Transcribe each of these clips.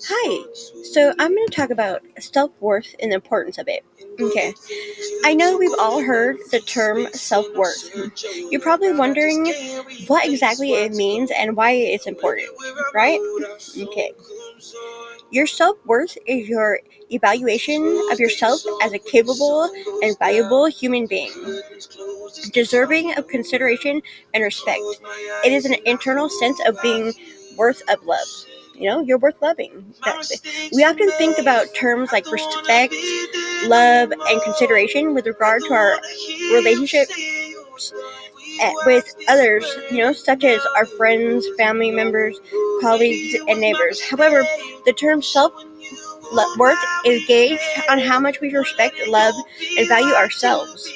Hi. So I'm going to talk about self-worth and the importance of it. Okay. I know we've all heard the term self-worth. You're probably wondering what exactly it means and why it's important, right? Okay. Your self-worth is your evaluation of yourself as a capable and valuable human being, deserving of consideration and respect. It is an internal sense of being worth of love. You're worth loving. We often think about terms like respect, love, and consideration with regard to our relationships with others, such as our friends, family members, colleagues, and neighbors. However, the term self worth is gauged on how much we respect, love, and value ourselves,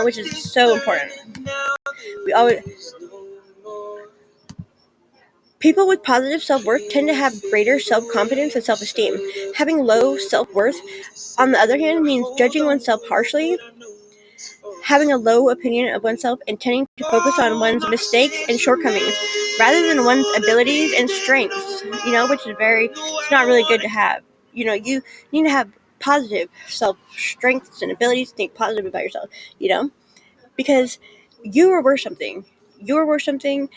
which is so important. We always People with positive self-worth tend to have greater self-confidence and self-esteem. Having low self-worth, on the other hand, means judging oneself harshly, having a low opinion of oneself, and tending to focus on one's mistakes and shortcomings rather than one's abilities and strengths, which is it's not really good to have. You need to have positive self-strengths and abilities to think positive about yourself, because you are worth something. You are worth something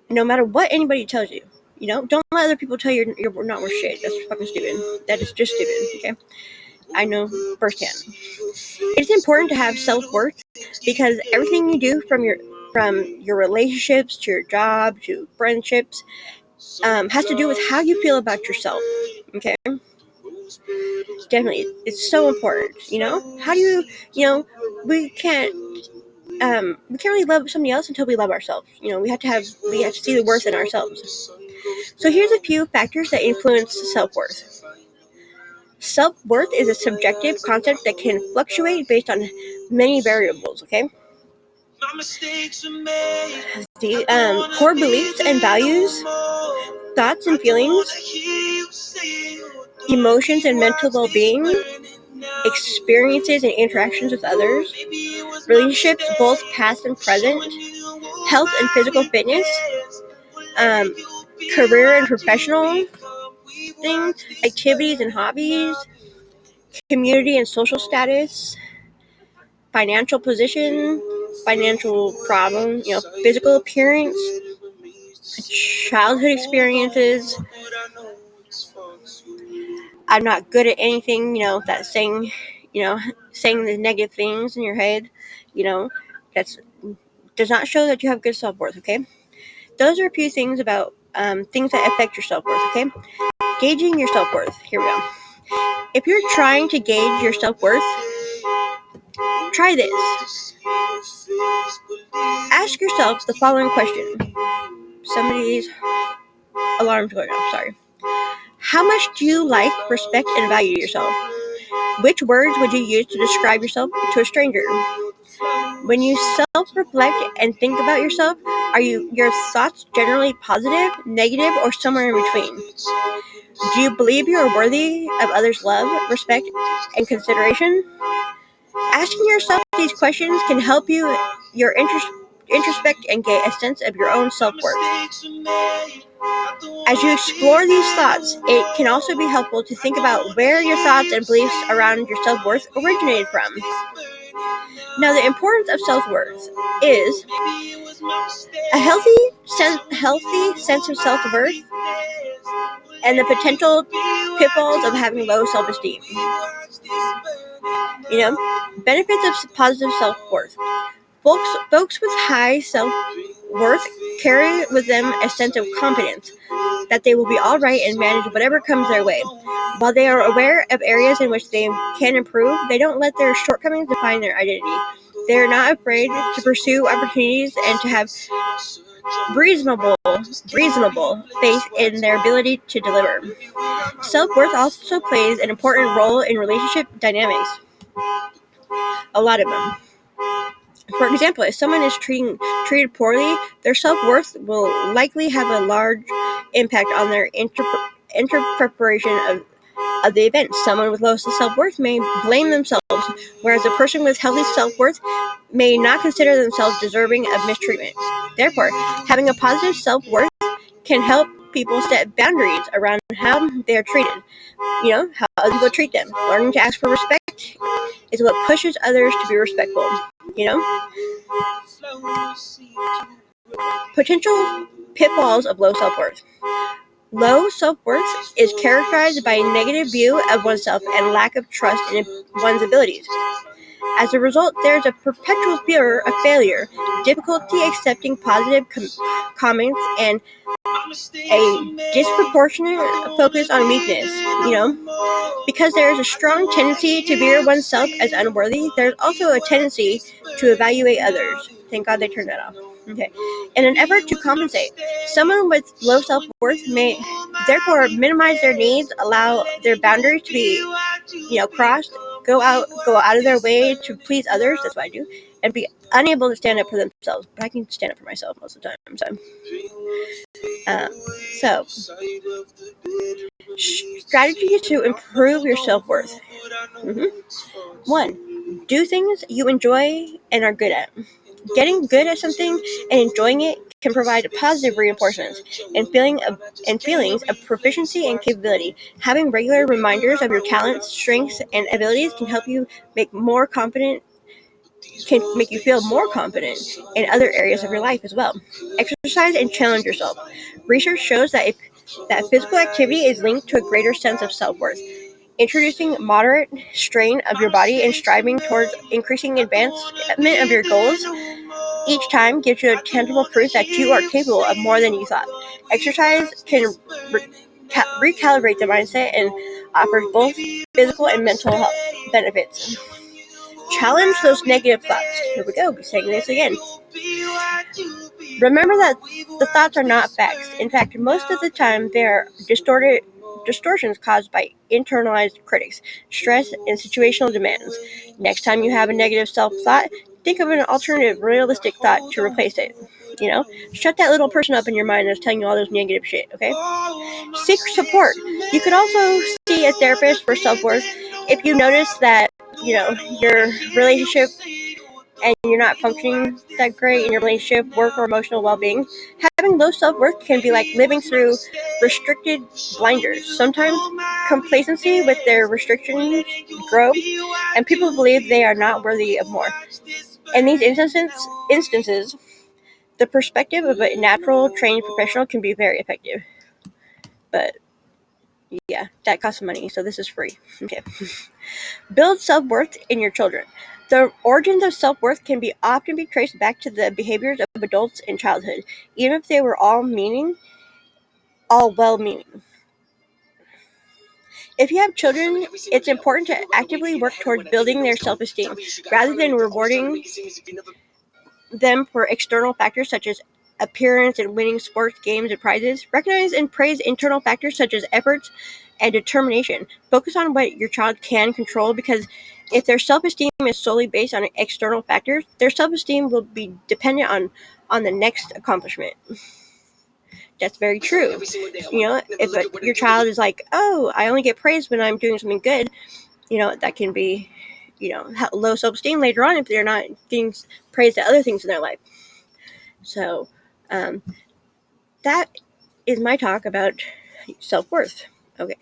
no matter what anybody tells you. Don't let other people tell you you're not worth shit. That's fucking stupid. That is just stupid, okay? I know firsthand. It's important to have self-worth because everything you do from your relationships to your job to friendships has to do with how you feel about yourself, okay? Definitely. It's so important, How do we can't really love somebody else until we love ourselves. We have to see the worth in ourselves. So here's a few factors that influence self-worth. Self-worth is a subjective concept that can fluctuate based on many variables, okay? The core beliefs and values, thoughts and feelings, emotions and mental well-being, experiences and interactions with others, relationships both past and present, health and physical fitness, career and professional things, activities and hobbies, community and social status, financial position, financial problem, physical appearance, childhood experiences. I'm not good at anything, that saying the negative things in your head, that's does not show that you have good self-worth, okay? Those are a few things about things that affect your self-worth, okay? Gauging your self-worth. Here we go. If you're trying to gauge your self-worth, try this. Ask yourself the following question. Somebody's alarm's going off, sorry. How much do you like, respect, and value yourself? Which words would you use to describe yourself to a stranger? When you self-reflect and think about yourself, are your thoughts generally positive, negative, or somewhere in between? Do you believe you are worthy of others' love, respect, and consideration? Asking yourself these questions can help your introspect and get a sense of your own self-worth. As you explore these thoughts, it can also be helpful to think about where your thoughts and beliefs around your self-worth originated from. Now, the importance of self-worth is a healthy sense of self-worth and the potential pitfalls of having low self-esteem. Benefits of positive self-worth. Folks with high self-worth carry with them a sense of confidence that they will be all right and manage whatever comes their way. While they are aware of areas in which they can improve, they don't let their shortcomings define their identity. They are not afraid to pursue opportunities and to have reasonable faith in their ability to deliver. Self-worth also plays an important role in relationship dynamics. A lot of them. For example, if someone is treated poorly, their self-worth will likely have a large impact on their interpretation of the event. Someone with low self-worth may blame themselves, whereas a person with healthy self-worth may not consider themselves deserving of mistreatment. Therefore, having a positive self-worth can help people set boundaries around how they are treated, how other people treat them. Learning to ask for respect is what pushes others to be respectful, you know? Potential pitfalls of low self-worth. Low self-worth is characterized by a negative view of oneself and lack of trust in one's abilities. As a result, there is a perpetual fear of failure, difficulty accepting positive comments, and a disproportionate focus on weakness, Because there is a strong tendency to view oneself as unworthy, there's also a tendency to evaluate others. Thank God they turned that off. Okay. In an effort to compensate, someone with low self-worth may therefore minimize their needs, allow their boundaries to be, crossed, go out of their way to please others. That's what I do, and be unable to stand up for themselves. But I can stand up for myself most of the time. So, strategies to improve your self-worth. 1. Do things you enjoy and are good at. Getting good at something and enjoying it can provide positive reinforcements and feelings of proficiency and capability. Having regular reminders of your talents, strengths, and abilities can help you make you feel more confident in other areas of your life as well. Exercise and challenge yourself. Research shows that physical activity is linked to a greater sense of self-worth. Introducing moderate strain of your body and striving towards increasing advancement of your goals each time gives you a tangible proof that you are capable of more than you thought. Exercise can recalibrate the mindset and offers both physical and mental health benefits. Challenge those negative thoughts. Here we go, we're saying this again. Remember that the thoughts are not facts. In fact, most of the time they are distortions caused by internalized critics, stress, and situational demands. Next time you have a negative self-thought, think of an alternative, realistic thought to replace it. Shut that little person up in your mind that's telling you all this negative shit, okay? Seek support. You could also see a therapist for self-worth if you notice that, your relationship and you're not functioning that great in your relationship, work, or emotional well-being. Having low self-worth can be like living through restricted blinders. Sometimes complacency with their restrictions grow, and people believe they are not worthy of more. In these instances, the perspective of a natural, trained professional can be very effective. But yeah, that costs money, so this is free. Okay. Build self-worth in your children. The origins of self-worth can often be traced back to the behaviors of adults in childhood, even if they were all well-meaning. If you have children, it's important to actively work towards building their self-esteem, rather than rewarding them for external factors such as appearance and winning sports games and prizes. Recognize and praise internal factors such as efforts and determination. Focus on what your child can control, because if their self-esteem is solely based on external factors, their self-esteem will be dependent on the next accomplishment. That's very true. If your child is like, oh, I only get praise when I'm doing something good, that can be, low self-esteem later on if they're not getting praised at other things in their life. So, that is my talk about self-worth. Okay.